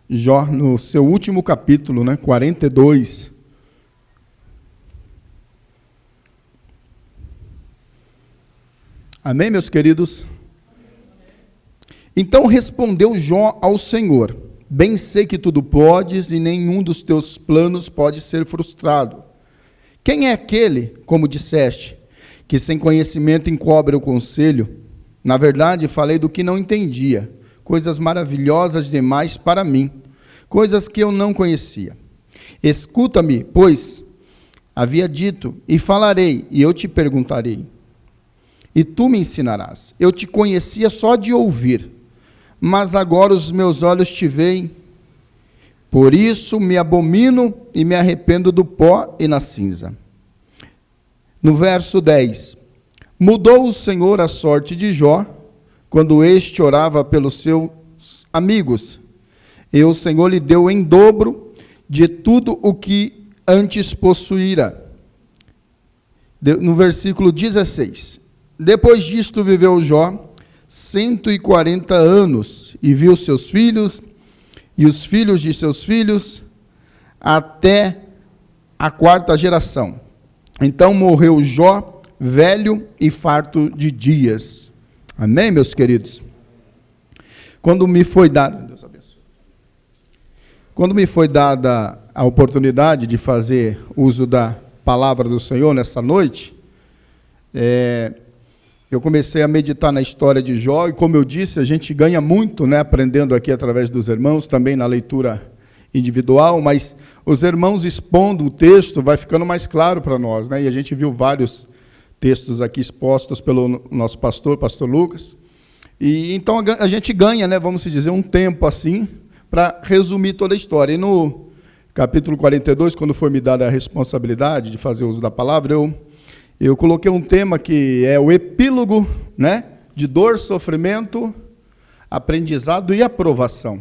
Jó, no seu último capítulo, 42. Amém, meus queridos? Então respondeu Jó ao Senhor: bem sei que tudo podes e nenhum dos teus planos pode ser frustrado. Quem é aquele, como disseste, que sem conhecimento encobre o conselho? Na verdade, falei do que não entendia, coisas maravilhosas demais para mim, coisas que eu não conhecia. Escuta-me, pois, havia dito, e falarei, e eu te perguntarei, e tu me ensinarás. Eu te conhecia só de ouvir, mas agora os meus olhos te veem. Por isso me abomino e me arrependo do pó e na cinza. No verso 10, mudou o Senhor a sorte de Jó, quando este orava pelos seus amigos, e o Senhor lhe deu em dobro de tudo o que antes possuíra. No versículo 16, depois disto viveu Jó 140 anos, e viu seus filhos, e os filhos de seus filhos, até a 4ª geração. Então morreu Jó, velho e farto de dias. Amém, meus queridos? Quando me foi dada a oportunidade de fazer uso da palavra do Senhor nessa noite, eu comecei a meditar na história de Jó, e como eu disse, a gente ganha muito, aprendendo aqui através dos irmãos, também na leitura individual, mas os irmãos expondo o texto, vai ficando mais claro para nós, e a gente viu vários textos aqui expostos pelo nosso pastor Lucas, e então a gente ganha, vamos dizer, um tempo assim, para resumir toda a história. E no capítulo 42, quando foi me dada a responsabilidade de fazer uso da palavra, eu coloquei um tema que é o epílogo, de dor, sofrimento, aprendizado e aprovação,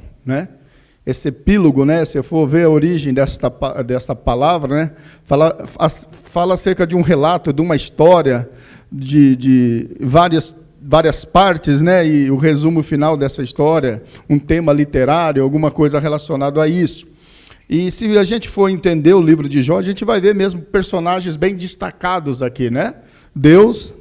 Esse epílogo, se for ver a origem desta palavra, fala acerca de um relato, de uma história, de várias partes, e o resumo final dessa história, um tema literário, alguma coisa relacionada a isso. E se a gente for entender o livro de Jó, a gente vai ver mesmo personagens bem destacados aqui, Deus,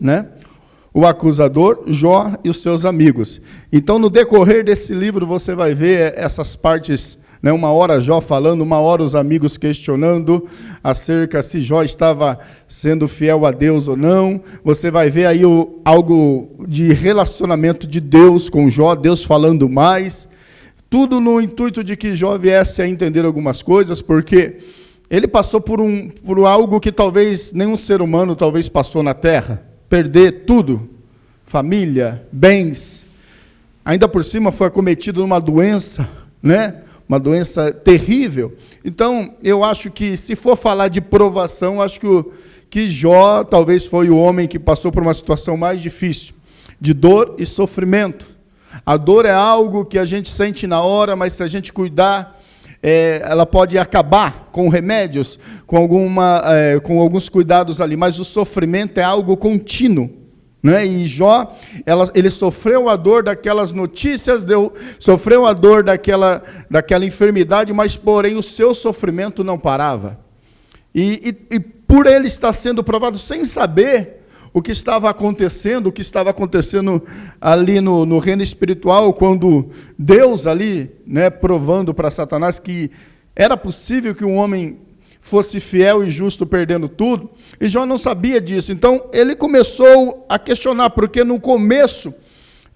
o acusador, Jó e os seus amigos. Então, no decorrer desse livro, você vai ver essas partes, uma hora Jó falando, uma hora os amigos questionando acerca se Jó estava sendo fiel a Deus ou não. Você vai ver aí algo de relacionamento de Deus com Jó, Deus falando mais. Tudo no intuito de que Jó viesse a entender algumas coisas, porque ele passou por algo que talvez nenhum ser humano talvez passou na terra. Perder tudo, família, bens, ainda por cima foi acometido numa doença, uma doença terrível. Então, eu acho que, se for falar de provação, acho que Jó talvez foi o homem que passou por uma situação mais difícil, de dor e sofrimento. A dor é algo que a gente sente na hora, mas se a gente cuidar, ela pode acabar com remédios, com alguns cuidados ali, mas o sofrimento é algo contínuo, E Jó, ele sofreu a dor daquelas notícias, sofreu a dor daquela enfermidade, mas porém o seu sofrimento não parava. E por ele estar sendo provado sem saber o que estava acontecendo ali no reino espiritual, quando Deus ali, provando para Satanás que era possível que um homem fosse fiel e justo perdendo tudo, e Jó não sabia disso. Então, ele começou a questionar, porque no começo,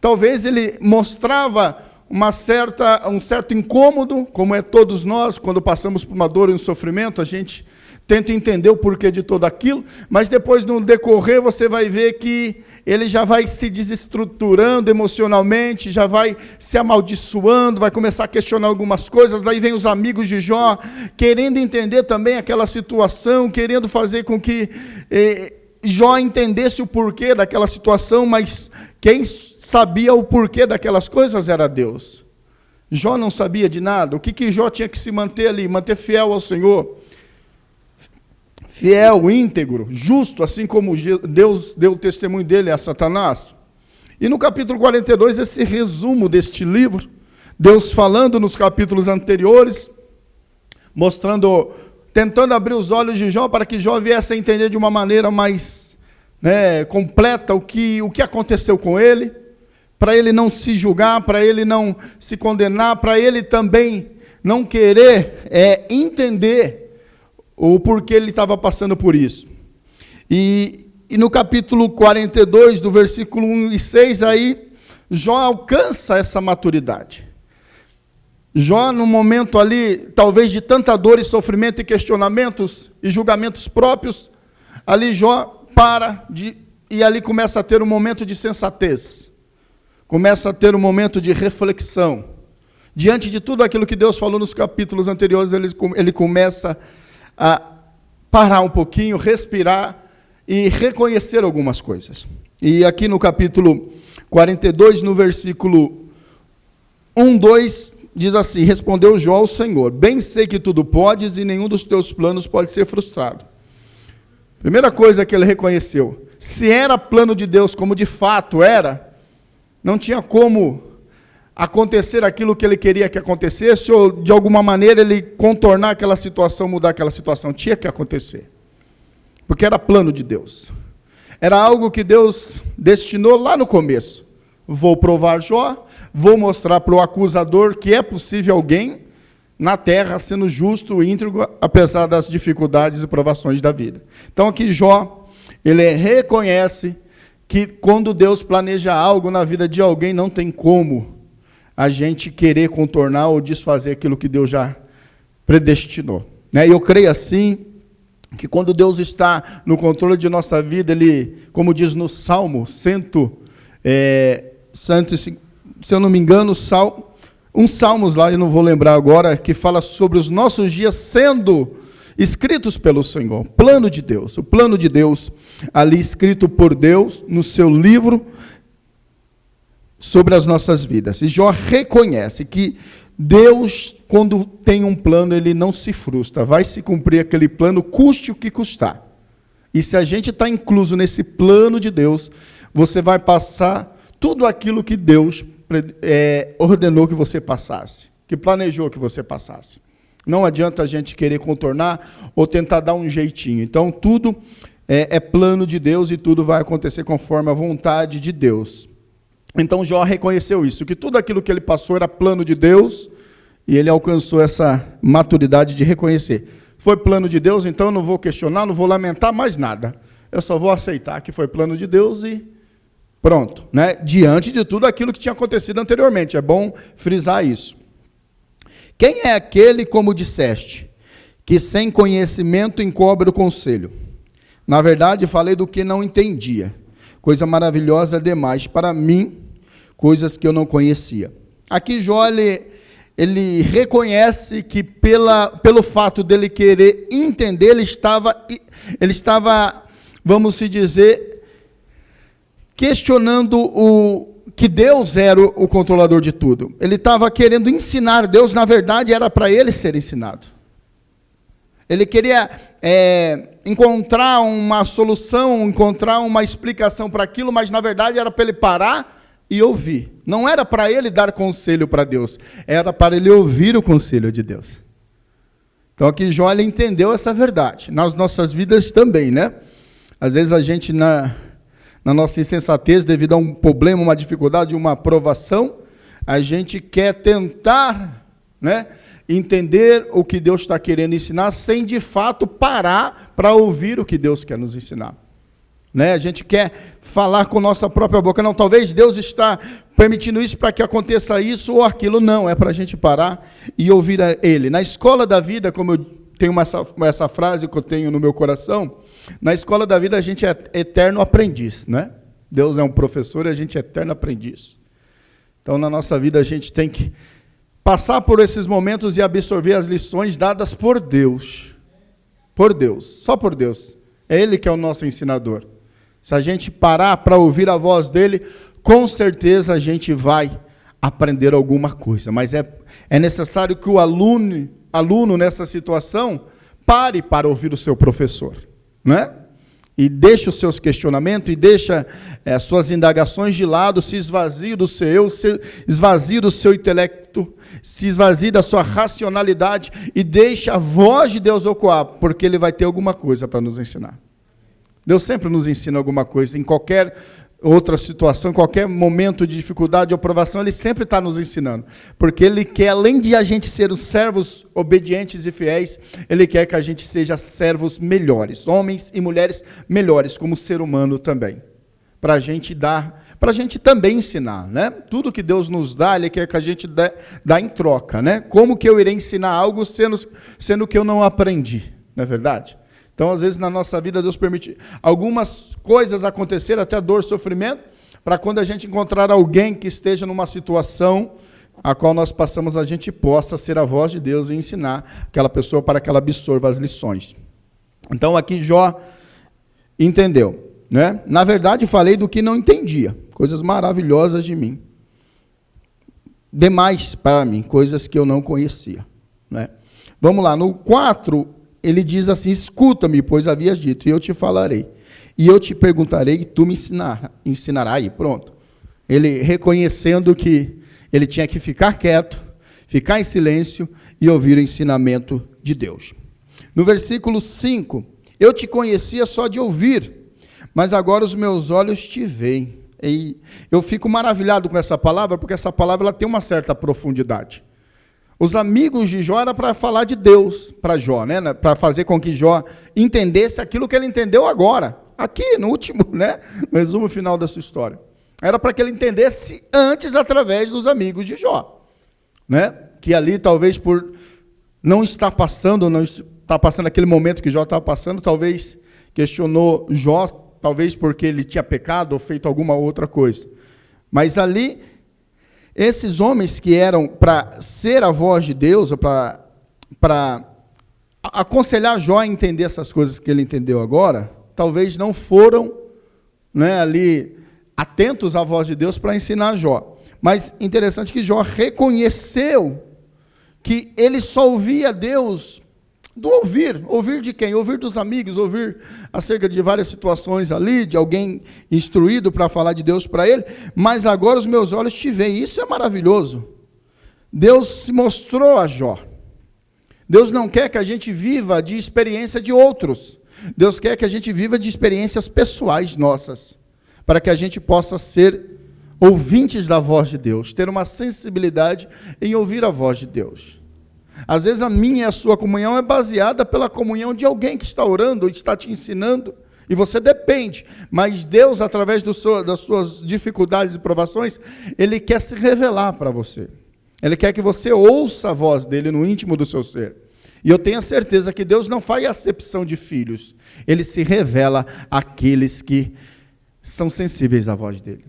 talvez ele mostrava um certo incômodo, como é todos nós, quando passamos por uma dor e um sofrimento, a gente tenta entender o porquê de tudo aquilo, mas depois, no decorrer, você vai ver que ele já vai se desestruturando emocionalmente, já vai se amaldiçoando, vai começar a questionar algumas coisas. Daí vem os amigos de Jó, querendo entender também aquela situação, querendo fazer com que Jó entendesse o porquê daquela situação, mas quem sabia o porquê daquelas coisas era Deus. Jó não sabia de nada. O que Jó tinha que se manter ali? Manter fiel ao Senhor. Fiel, íntegro, justo, assim como Deus deu o testemunho dele a Satanás. E no capítulo 42, esse resumo deste livro, Deus falando nos capítulos anteriores, mostrando, tentando abrir os olhos de Jó para que Jó viesse a entender de uma maneira mais completa o que aconteceu com ele, para ele não se julgar, para ele não se condenar, para ele também não querer entender o porquê ele estava passando por isso. E no capítulo 42, do versículo 1 e 6, aí Jó alcança essa maturidade. Jó, no momento ali, talvez de tanta dor e sofrimento e questionamentos e julgamentos próprios, ali Jó e ali começa a ter um momento de sensatez, começa a ter um momento de reflexão. Diante de tudo aquilo que Deus falou nos capítulos anteriores, ele começa a parar um pouquinho, respirar e reconhecer algumas coisas. E aqui no capítulo 42, no versículo 1, 2, diz assim: respondeu Jó ao Senhor: bem sei que tudo podes e nenhum dos teus planos pode ser frustrado. Primeira coisa que ele reconheceu: se era plano de Deus, como de fato era, não tinha como acontecer aquilo que ele queria que acontecesse, ou de alguma maneira ele contornar aquela situação, mudar aquela situação. Tinha que acontecer, porque era plano de Deus. Era algo que Deus destinou lá no começo. Vou provar Jó, vou mostrar para o acusador que é possível alguém na terra sendo justo e íntegro, apesar das dificuldades e provações da vida. Então aqui Jó, ele reconhece que quando Deus planeja algo na vida de alguém, não tem como a gente querer contornar ou desfazer aquilo que Deus já predestinou. E eu creio assim, que quando Deus está no controle de nossa vida, Ele, como diz no Salmo, se eu não me engano, uns salmos lá, eu não vou lembrar agora, que fala sobre os nossos dias sendo escritos pelo Senhor, plano de Deus, o plano de Deus ali escrito por Deus no seu livro sobre as nossas vidas. E Jó reconhece que Deus, quando tem um plano, ele não se frustra, vai se cumprir aquele plano, custe o que custar. E se a gente está incluso nesse plano de Deus, você vai passar tudo aquilo que Deus ordenou que você passasse, que planejou que você passasse. Não adianta a gente querer contornar ou tentar dar um jeitinho. Então, tudo é plano de Deus e tudo vai acontecer conforme a vontade de Deus. Então, Jó reconheceu isso, que tudo aquilo que ele passou era plano de Deus, e ele alcançou essa maturidade de reconhecer. Foi plano de Deus, então eu não vou questionar, não vou lamentar mais nada. Eu só vou aceitar que foi plano de Deus e pronto, né? Diante de tudo aquilo que tinha acontecido anteriormente. É bom frisar isso. Quem é aquele, como disseste, que sem conhecimento encobre o conselho? Na verdade, falei do que não entendia. Coisa maravilhosa demais para mim, coisas que eu não conhecia. Aqui Jó, ele reconhece que pelo fato dele querer entender, ele estava, vamos se dizer, questionando que Deus era o controlador de tudo. Ele estava querendo ensinar Deus, na verdade era para ele ser ensinado. Ele queria encontrar uma solução, encontrar uma explicação para aquilo, mas na verdade era para ele parar e ouvir. Não era para ele dar conselho para Deus, era para ele ouvir o conselho de Deus. Então aqui Jó, ele entendeu essa verdade. Nas nossas vidas também, né? Às vezes a gente, na nossa insensatez, devido a um problema, uma dificuldade, uma provação, a gente quer tentar, né, entender o que Deus está querendo ensinar, sem de fato parar para ouvir o que Deus quer nos ensinar. Né? A gente quer falar com nossa própria boca. Não, talvez Deus está permitindo isso para que aconteça isso ou aquilo. Não, é para a gente parar e ouvir a Ele. Na escola da vida, como eu tenho essa frase que eu tenho no meu coração, na escola da vida a gente é eterno aprendiz, né? Deus é um professor e a gente é eterno aprendiz. Então, na nossa vida a gente tem que passar por esses momentos e absorver as lições dadas por Deus. Por Deus, só por Deus. É Ele que é o nosso ensinador. Se a gente parar para ouvir a voz dEle, com certeza a gente vai aprender alguma coisa. Mas é necessário que o aluno nessa situação, pare para ouvir o seu professor. Né? e deixa os seus questionamentos, e deixa suas indagações de lado, se esvazie do seu eu, se esvazie do seu intelecto, se esvazie da sua racionalidade, e deixa a voz de Deus ecoar, porque Ele vai ter alguma coisa para nos ensinar. Deus sempre nos ensina alguma coisa, em qualquer outra situação, em qualquer momento de dificuldade ou provação, Ele sempre está nos ensinando. Porque Ele quer, além de a gente ser os servos obedientes e fiéis, Ele quer que a gente seja servos melhores, homens e mulheres melhores, como ser humano também. Para a gente também ensinar, né? Tudo que Deus nos dá, Ele quer que a gente dá em troca, né? Como que eu irei ensinar algo sendo que eu não aprendi, não é verdade? Então, às vezes, na nossa vida, Deus permite algumas coisas acontecer, até dor, sofrimento, para quando a gente encontrar alguém que esteja numa situação a qual nós passamos, a gente possa ser a voz de Deus e ensinar aquela pessoa para que ela absorva as lições. Então, aqui Jó entendeu, né? Na verdade, falei do que não entendia, coisas maravilhosas de mim. Demais para mim, coisas que eu não conhecia, né? Vamos lá, no 4... ele diz assim, escuta-me, pois havias dito, e eu te falarei. E eu te perguntarei, e tu me ensinarás. E pronto. Ele reconhecendo que ele tinha que ficar quieto, ficar em silêncio e ouvir o ensinamento de Deus. No versículo 5, eu te conhecia só de ouvir, mas agora os meus olhos te veem. E eu fico maravilhado com essa palavra, porque essa palavra ela tem uma certa profundidade. Os amigos de Jó era para falar de Deus para Jó, né? Para fazer com que Jó entendesse aquilo que ele entendeu agora, aqui no último, né? No resumo final da sua história. Era para que ele entendesse antes através dos amigos de Jó, né? Que ali talvez por não estar passando aquele momento que Jó estava passando, talvez questionou Jó, talvez porque ele tinha pecado ou feito alguma outra coisa. Mas ali esses homens que eram para ser a voz de Deus, para aconselhar Jó a entender essas coisas que ele entendeu agora, talvez não foram, né, ali atentos à voz de Deus para ensinar Jó. Mas interessante que Jó reconheceu que ele só ouvia Deus do ouvir. Ouvir de quem? Ouvir dos amigos, ouvir acerca de várias situações ali, de alguém instruído para falar de Deus para ele, mas agora os meus olhos te veem. Isso é maravilhoso. Deus se mostrou a Jó. Deus não quer que a gente viva de experiência de outros. Deus quer que a gente viva de experiências pessoais nossas, para que a gente possa ser ouvintes da voz de Deus, ter uma sensibilidade em ouvir a voz de Deus. Às vezes a minha e a sua comunhão é baseada pela comunhão de alguém que está orando, ou está te ensinando, e você depende. Mas Deus, através das suas dificuldades e provações, Ele quer se revelar para você. Ele quer que você ouça a voz dEle no íntimo do seu ser. E eu tenho a certeza que Deus não faz acepção de filhos. Ele se revela àqueles que são sensíveis à voz dEle.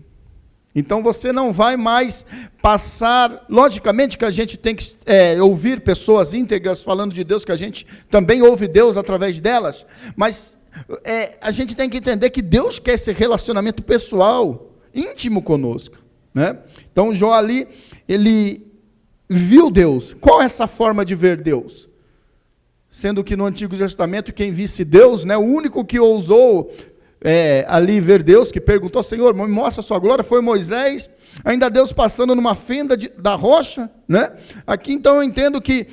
Então você não vai mais passar, logicamente que a gente tem que ouvir pessoas íntegras falando de Deus, que a gente também ouve Deus através delas, mas a gente tem que entender que Deus quer esse relacionamento pessoal, íntimo conosco, né? Então Jó ali, ele viu Deus. Qual é essa forma de ver Deus? Sendo que no Antigo Testamento quem visse Deus, né, o único que ousou ali ver Deus, que perguntou, Senhor, me mostra a sua glória, foi Moisés, ainda Deus passando numa fenda da rocha, né? Aqui então eu entendo que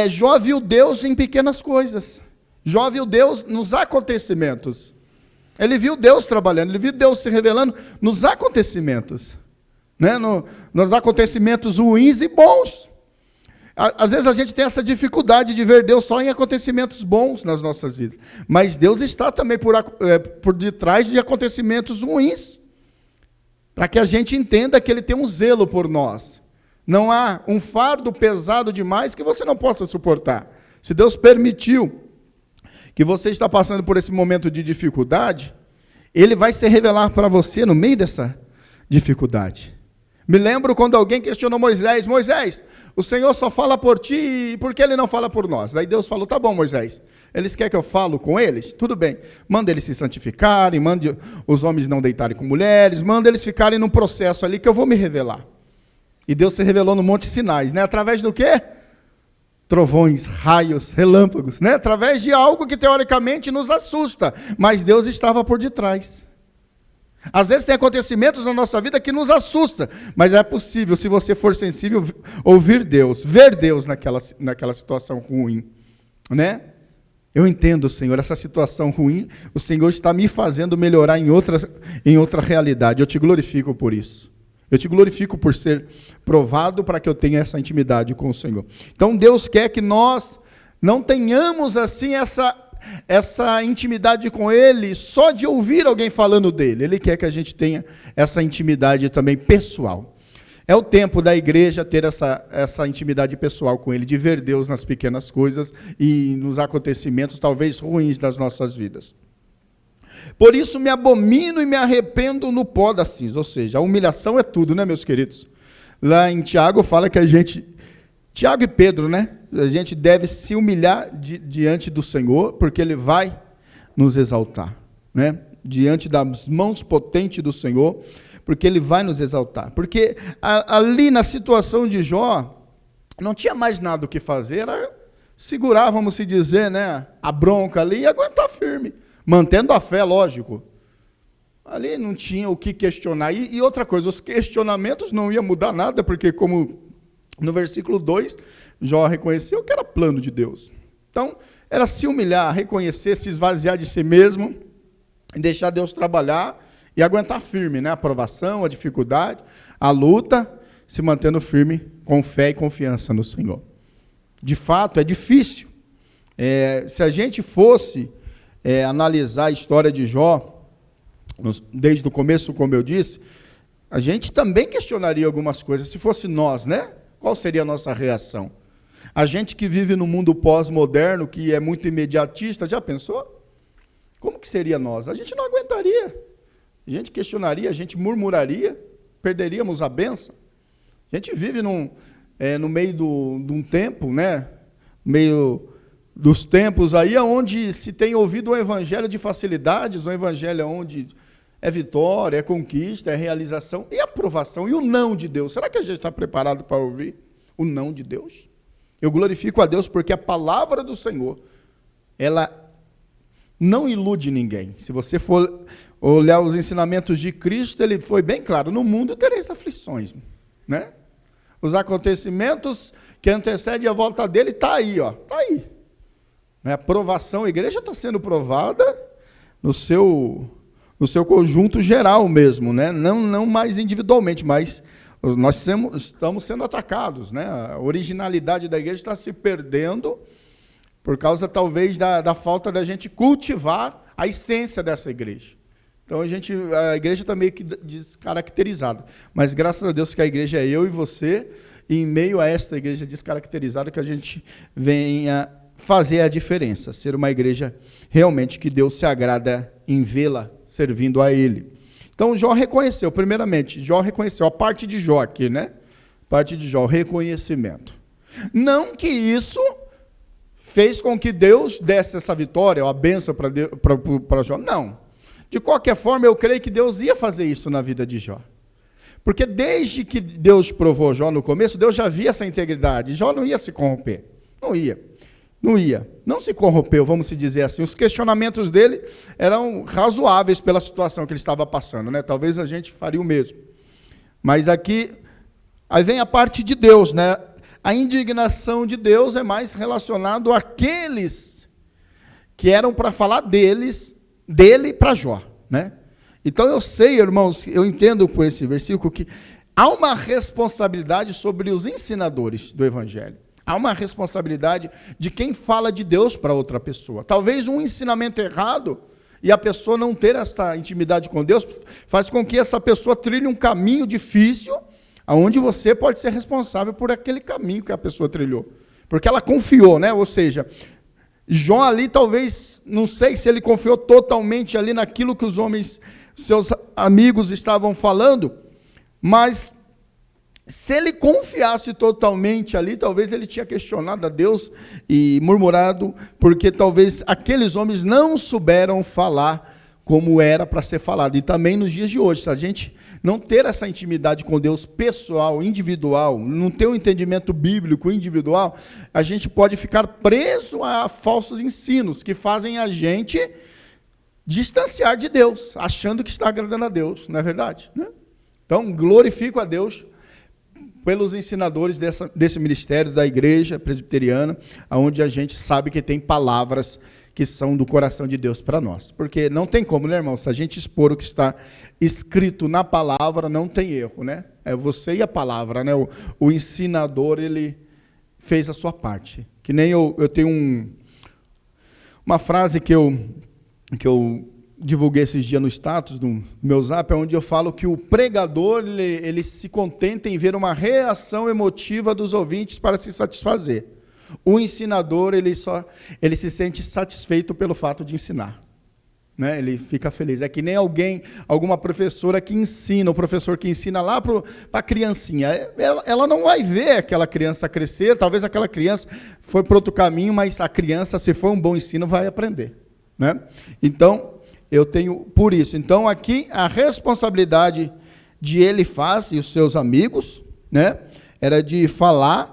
Jó viu Deus em pequenas coisas, Jó viu Deus nos acontecimentos, ele viu Deus trabalhando, ele viu Deus se revelando nos acontecimentos, né? Nos acontecimentos ruins e bons. Às vezes a gente tem essa dificuldade de ver Deus só em acontecimentos bons nas nossas vidas. Mas Deus está também por detrás de acontecimentos ruins. Para que a gente entenda que Ele tem um zelo por nós. Não há um fardo pesado demais que você não possa suportar. Se Deus permitiu que você está passando por esse momento de dificuldade, Ele vai se revelar para você no meio dessa dificuldade. Me lembro quando alguém questionou Moisés, Moisés, o Senhor só fala por ti, e por que Ele não fala por nós? Aí Deus falou, tá bom, Moisés, eles querem que eu falo com eles? Tudo bem, manda eles se santificarem, manda os homens não deitarem com mulheres, manda eles ficarem num processo ali que eu vou me revelar. E Deus se revelou no Monte Sinai, né? Através do quê? trovões, raios, relâmpagos, né? Através de algo que teoricamente nos assusta, mas Deus estava por detrás. Às vezes tem acontecimentos na nossa vida que nos assusta, mas é possível, se você for sensível, ouvir Deus, ver Deus naquela situação ruim, né? Eu entendo, Senhor, essa situação ruim, o Senhor está me fazendo melhorar em outra realidade. Eu te glorifico por isso. Eu te glorifico por ser provado para que eu tenha essa intimidade com o Senhor. Então Deus quer que nós não tenhamos assim essa intimidade com Ele só de ouvir alguém falando dele. Ele quer que a gente tenha essa intimidade também pessoal. É o tempo da igreja ter essa intimidade pessoal com Ele, de ver Deus nas pequenas coisas e nos acontecimentos talvez ruins das nossas vidas. Por isso me abomino e me arrependo no pó da cinza. Ou seja, a humilhação é tudo, né, meus queridos? Lá em Tiago fala que Tiago e Pedro, né? A gente deve se humilhar diante do Senhor, porque Ele vai nos exaltar, né? Diante das mãos potentes do Senhor, porque Ele vai nos exaltar. Porque ali na situação de Jó, não tinha mais nada o que fazer, era segurar, vamos se dizer, né, a bronca ali e aguentar firme, mantendo a fé, lógico. Ali não tinha o que questionar. E outra coisa, os questionamentos não iam mudar nada, porque como no versículo 2, Jó reconheceu que era plano de Deus. Então, era se humilhar, reconhecer, se esvaziar de si mesmo, e deixar Deus trabalhar e aguentar firme, né? A provação, a dificuldade, a luta, se mantendo firme com fé e confiança no Senhor. De fato, é difícil. Se a gente fosse analisar a história de Jó, desde o começo, como eu disse, a gente também questionaria algumas coisas. Se fosse nós, né? Qual seria a nossa reação? A gente que vive no mundo pós-moderno, que é muito imediatista, já pensou? Como que seria nós? A gente não aguentaria. A gente questionaria, a gente murmuraria, perderíamos a bênção. A gente vive no meio de um tempo, né? Meio dos tempos aí, onde se tem ouvido um evangelho de facilidades, um evangelho onde é vitória, é conquista, é realização e aprovação. E o não de Deus? Será que a gente está preparado para ouvir o não de Deus? Eu glorifico a Deus porque a palavra do Senhor, ela não ilude ninguém. Se você for olhar os ensinamentos de Cristo, ele foi bem claro: no mundo tereis aflições, né? Os acontecimentos que antecedem a volta dele está aí, ó, está aí. A provação, a igreja está sendo provada no seu conjunto geral mesmo, né? Não mais individualmente, mas nós estamos sendo atacados, né? A originalidade da igreja está se perdendo por causa, talvez, da falta da gente cultivar a essência dessa igreja. Então, a igreja está meio que descaracterizada. Mas, graças a Deus, que a igreja é eu e você, e em meio a esta igreja descaracterizada, que a gente venha fazer a diferença, ser uma igreja realmente que Deus se agrada em vê-la servindo a Ele. Então, Jó reconheceu, primeiramente, a parte de Jó aqui, né? Parte de Jó, reconhecimento. Não que isso fez com que Deus desse essa vitória, ou a bênção para Jó, não. De qualquer forma, eu creio que Deus ia fazer isso na vida de Jó. Porque desde que Deus provou Jó no começo, Deus já via essa integridade. Jó não ia se corromper. Não ia. Não se corrompeu, vamos se dizer assim. Os questionamentos dele eram razoáveis pela situação que ele estava passando, né? Talvez a gente faria o mesmo. Mas aqui, aí vem a parte de Deus, né? A indignação de Deus é mais relacionado àqueles que eram para falar dele para Jó, né? Então eu sei, irmãos, eu entendo por esse versículo que há uma responsabilidade sobre os ensinadores do Evangelho. Há uma responsabilidade de quem fala de Deus para outra pessoa. Talvez um ensinamento errado e a pessoa não ter essa intimidade com Deus faz com que essa pessoa trilhe um caminho difícil, onde você pode ser responsável por aquele caminho que a pessoa trilhou. Porque ela confiou, né? Ou seja, Jó ali talvez, não sei se ele confiou totalmente ali naquilo que os homens, seus amigos estavam falando, mas se ele confiasse totalmente ali, talvez ele tinha questionado a Deus e murmurado, porque talvez aqueles homens não souberam falar como era para ser falado. E também nos dias de hoje, se a gente não ter essa intimidade com Deus pessoal, individual, não ter um entendimento bíblico individual, a gente pode ficar preso a falsos ensinos que fazem a gente distanciar de Deus, achando que está agradando a Deus, não é verdade? Né? Então, glorifico a Deus pelos ensinadores desse ministério da igreja presbiteriana, onde a gente sabe que tem palavras que são do coração de Deus para nós. Porque não tem como, né, irmão? Se a gente expor o que está escrito na palavra, não tem erro, né? É você e a palavra, né? O ensinador, ele fez a sua parte. Que nem eu tenho uma frase que eu divulguei esses dias no status do meu zap, onde eu falo que o pregador, ele se contenta em ver uma reação emotiva dos ouvintes para se satisfazer. O ensinador, ele se sente satisfeito pelo fato de ensinar. Né? Ele fica feliz. É que nem alguma professora que ensina, o professor que ensina lá para a criancinha. Ela não vai ver aquela criança crescer, talvez aquela criança foi para outro caminho, mas a criança, se for um bom ensino, vai aprender. Né? Então, eu tenho por isso. Então, aqui, a responsabilidade de Elifaz e os seus amigos, né, era de falar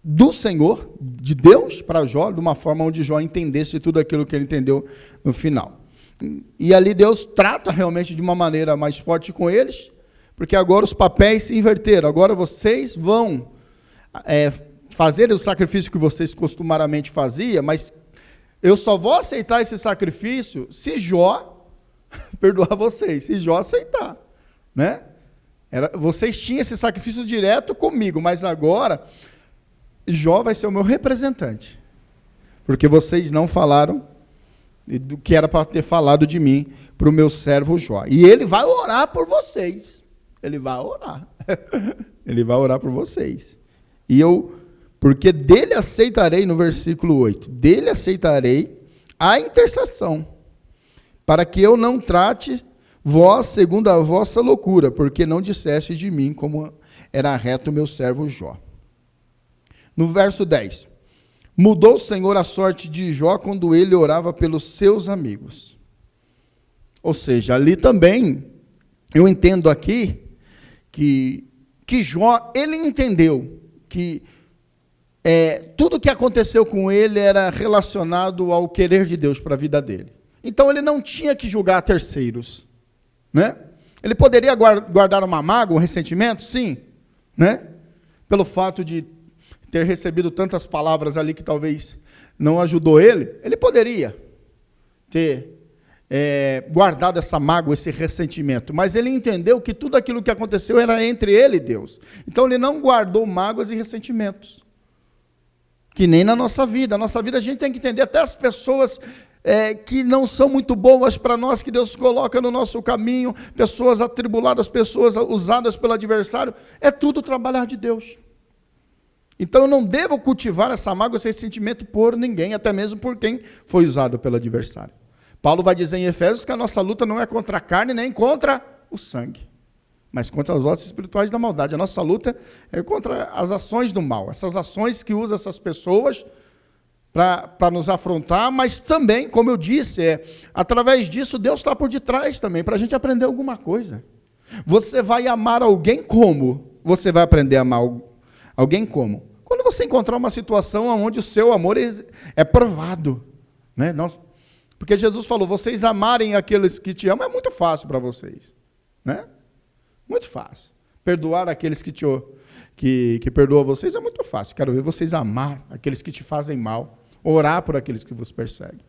do Senhor, de Deus para Jó, de uma forma onde Jó entendesse tudo aquilo que ele entendeu no final. E ali Deus trata realmente de uma maneira mais forte com eles, porque agora os papéis se inverteram. Agora vocês vão fazer o sacrifício que vocês costumariamente faziam, mas eu só vou aceitar esse sacrifício se Jó perdoar vocês, se Jó aceitar, né? Vocês tinham esse sacrifício direto comigo, mas agora Jó vai ser o meu representante, porque vocês não falaram do que era para ter falado de mim para o meu servo Jó. E ele vai orar por vocês. Ele vai orar. Ele vai orar por vocês. Porque dele aceitarei, no versículo 8, dele aceitarei a intercessão, para que eu não trate vós segundo a vossa loucura, porque não disseste de mim como era reto o meu servo Jó. No verso 10, mudou o Senhor a sorte de Jó quando ele orava pelos seus amigos. Ou seja, ali também, eu entendo aqui, que Jó, ele entendeu que tudo o que aconteceu com ele era relacionado ao querer de Deus para a vida dele. Então ele não tinha que julgar terceiros, né? Ele poderia guardar uma mágoa, um ressentimento? Sim, né? Pelo fato de ter recebido tantas palavras ali que talvez não ajudou ele poderia ter guardado essa mágoa, esse ressentimento, mas ele entendeu que tudo aquilo que aconteceu era entre ele e Deus. Então ele não guardou mágoas e ressentimentos. Que nem na nossa vida. Na nossa vida a gente tem que entender até as pessoas que não são muito boas para nós, que Deus coloca no nosso caminho, pessoas atribuladas, pessoas usadas pelo adversário, é tudo trabalhar de Deus. Então eu não devo cultivar essa mágoa, esse sentimento por ninguém, até mesmo por quem foi usado pelo adversário. Paulo vai dizer em Efésios que a nossa luta não é contra a carne, nem contra o sangue, mas contra os ossos espirituais da maldade. A nossa luta é contra as ações do mal, essas ações que usam essas pessoas para nos afrontar, mas também, como eu disse, através disso Deus está por detrás também, para a gente aprender alguma coisa. Você vai amar alguém como? Você vai aprender a amar alguém como? Quando você encontrar uma situação onde o seu amor é provado, né? Porque Jesus falou, vocês amarem aqueles que te amam é muito fácil para vocês, né? Muito fácil. Perdoar aqueles que perdoam vocês é muito fácil. Quero ver vocês amar aqueles que te fazem mal, orar por aqueles que vos perseguem.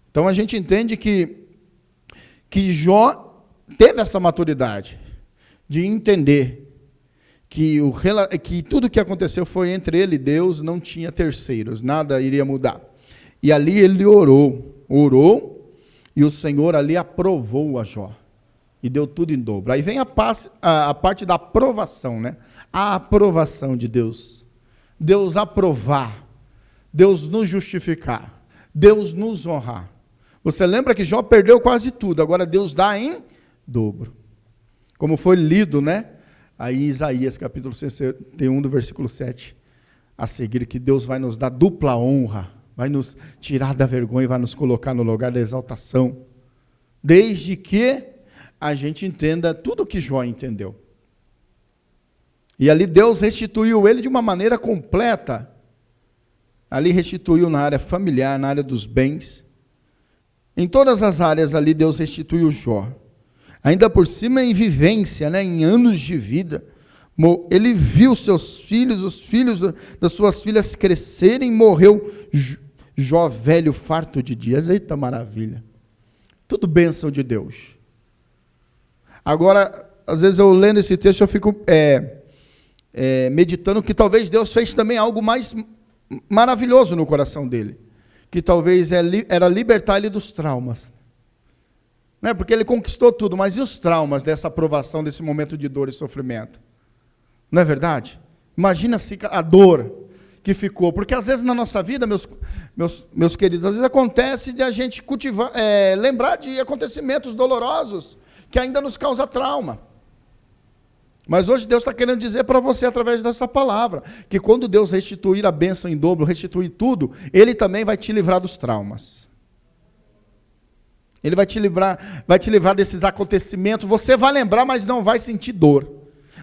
Então a gente entende que Jó teve essa maturidade de entender que tudo que aconteceu foi entre ele e Deus, não tinha terceiros, nada iria mudar. E ali ele orou, e o Senhor ali aprovou a Jó. E deu tudo em dobro. Aí vem a parte da aprovação, né? A aprovação de Deus. Deus aprovar. Deus nos justificar. Deus nos honrar. Você lembra que Jó perdeu quase tudo, agora Deus dá em dobro. Como foi lido, né? Aí Isaías, capítulo 61, do versículo 7, a seguir, que Deus vai nos dar dupla honra, vai nos tirar da vergonha e vai nos colocar no lugar da exaltação, desde que a gente entenda tudo o que Jó entendeu. E ali Deus restituiu ele de uma maneira completa. Ali restituiu na área familiar, na área dos bens. Em todas as áreas ali Deus restituiu Jó. Ainda por cima em vivência, né, em anos de vida. Ele viu seus filhos, os filhos das suas filhas crescerem, morreu Jó velho, farto de dias. Eita maravilha. Tudo bênção de Deus. Agora, às vezes eu lendo esse texto, eu fico meditando que talvez Deus fez também algo mais maravilhoso no coração dele, que talvez era libertar ele dos traumas, né? Porque ele conquistou tudo, mas e os traumas dessa aprovação, desse momento de dor e sofrimento? Não é verdade? Imagina-se a dor que ficou, porque às vezes na nossa vida, meus queridos, às vezes acontece de a gente cultivar, lembrar de acontecimentos dolorosos, que ainda nos causa trauma. Mas hoje Deus está querendo dizer para você, através dessa palavra, que quando Deus restituir a bênção em dobro, restituir tudo, Ele também vai te livrar dos traumas. Ele vai te livrar desses acontecimentos. Você vai lembrar, mas não vai sentir dor.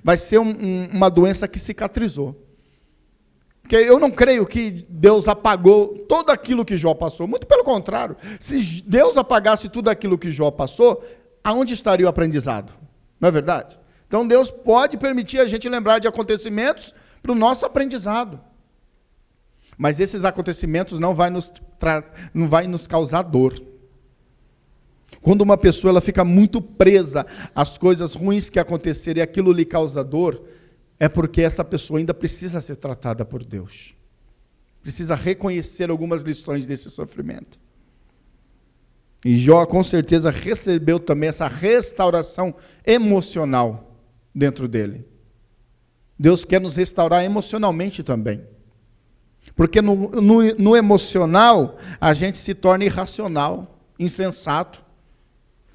Vai ser uma doença que cicatrizou. Porque eu não creio que Deus apagou tudo aquilo que Jó passou. Muito pelo contrário. Se Deus apagasse tudo aquilo que Jó passou, aonde estaria o aprendizado? Não é verdade? Então Deus pode permitir a gente lembrar de acontecimentos para o nosso aprendizado. Mas esses acontecimentos não vai nos causar dor. Quando uma pessoa ela fica muito presa às coisas ruins que aconteceram e aquilo lhe causa dor, é porque essa pessoa ainda precisa ser tratada por Deus. Precisa reconhecer algumas lições desse sofrimento. E Jó, com certeza, recebeu também essa restauração emocional dentro dele. Deus quer nos restaurar emocionalmente também. Porque no emocional, a gente se torna irracional, insensato.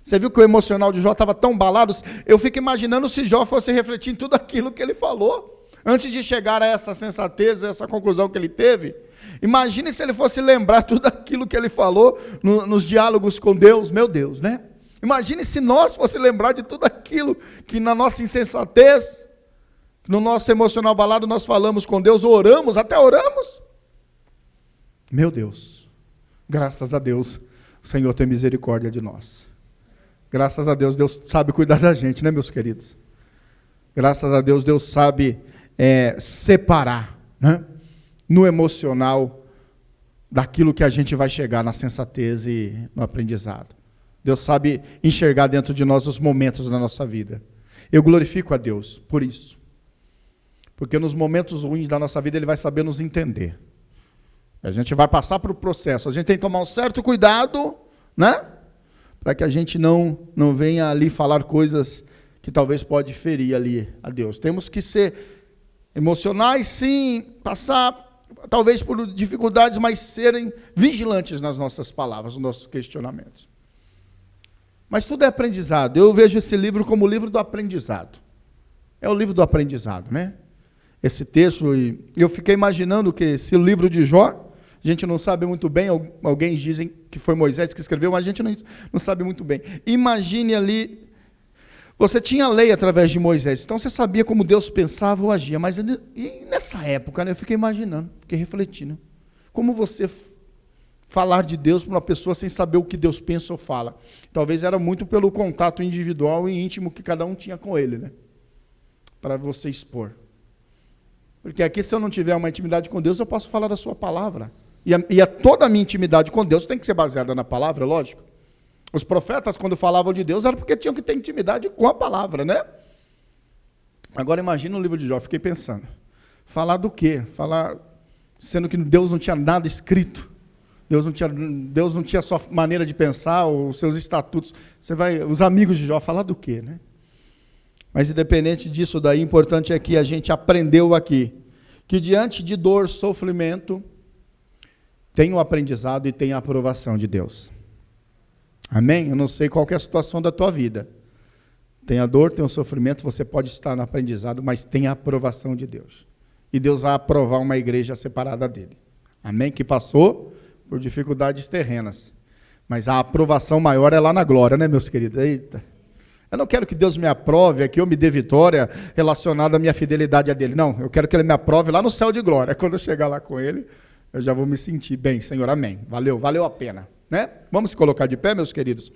Você viu que o emocional de Jó estava tão abalado? Eu fico imaginando se Jó fosse refletir em tudo aquilo que ele falou, antes de chegar a essa sensatez, a essa conclusão que ele teve. Imagine se ele fosse lembrar tudo aquilo que ele falou nos diálogos com Deus, meu Deus, né? Imagine se nós fosse lembrar de tudo aquilo que na nossa insensatez, no nosso emocional abalado, nós falamos com Deus, oramos, até oramos. Meu Deus, graças a Deus, o Senhor tem misericórdia de nós. Graças a Deus, Deus sabe cuidar da gente, né, meus queridos? Graças a Deus, Deus sabe separar, né, no emocional daquilo que a gente vai chegar na sensatez e no aprendizado. Deus sabe enxergar dentro de nós os momentos da nossa vida. Eu glorifico a Deus por isso. Porque nos momentos ruins da nossa vida, Ele vai saber nos entender. A gente vai passar por um processo. A gente tem que tomar um certo cuidado, né? Para que a gente não venha ali falar coisas que talvez pode ferir ali a Deus. Temos que ser emocionais, sim, passar talvez por dificuldades, mas serem vigilantes nas nossas palavras, nos nossos questionamentos. Mas tudo é aprendizado. Eu vejo esse livro como o livro do aprendizado. É o livro do aprendizado, né? Esse texto, e eu fiquei imaginando que esse livro de Jó, a gente não sabe muito bem, alguém dizem que foi Moisés que escreveu, mas a gente não sabe muito bem. Imagine ali, você tinha a lei através de Moisés, então você sabia como Deus pensava ou agia, mas e nessa época, né, eu fiquei imaginando, fiquei refletindo, como você falar de Deus para uma pessoa sem saber o que Deus pensa ou fala. Talvez era muito pelo contato individual e íntimo que cada um tinha com ele, né? Para você expor. Porque aqui, se eu não tiver uma intimidade com Deus, eu posso falar da sua palavra. E toda a minha intimidade com Deus tem que ser baseada na palavra, lógico. Os profetas, quando falavam de Deus, era porque tinham que ter intimidade com a palavra, né? Agora, imagina o livro de Jó, fiquei pensando. Falar do quê? Falar, sendo que Deus não tinha nada escrito. Deus não tinha sua maneira de pensar, os seus estatutos. Os amigos de Jó, falar do quê, né? Mas independente disso daí, o importante é que a gente aprendeu aqui, que diante de dor, sofrimento, tem o aprendizado e tem a aprovação de Deus. Amém? Eu não sei qual que é a situação da tua vida. Tem a dor, tem o sofrimento, você pode estar no aprendizado, mas tem a aprovação de Deus. E Deus vai aprovar uma igreja separada dele. Amém? Que passou por dificuldades terrenas. Mas a aprovação maior é lá na glória, né, meus queridos? Eita. Eu não quero que Deus me aprove aqui ou me dê vitória relacionada à minha fidelidade a dele. Não, eu quero que ele me aprove lá no céu de glória. Quando eu chegar lá com ele, eu já vou me sentir bem, Senhor, amém. Valeu a pena, né? Vamos se colocar de pé, meus queridos?